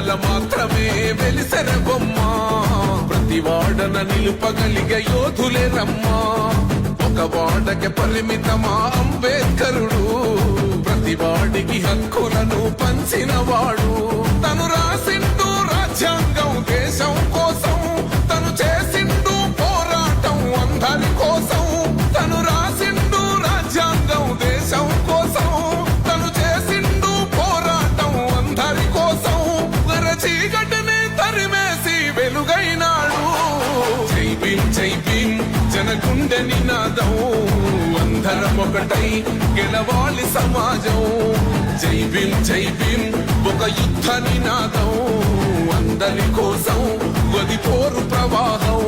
కల మాత్రమే వెలిసెర బొమ్మ ప్రతి వాడన నిలుపగలిగే యోధులే రమ్మా ఒక వాడకి పరిమితమా అంబేద్కరుడు ప్రతి వాడికి హక్కులను పంచిన వాడు తను రాసిండు రాజ్యాంగం దేశం కోసం తను చేసిండు పోరాటం అందరి కోసం తను రాసిండు రాజ్యాంగం దేశం కోసం తను చేసిండు పోరాటం అందరి కోసం చీకటిని తరిమేసి వెలుగైనాడు జై భీమ్ జనగుండె నినాదం అందరం ఒకటై గెలవాలి సమాజం జై భీమ్ ఒక యుద్ధ నినాదం అందరి కోసం గది పోరు ప్రవాహం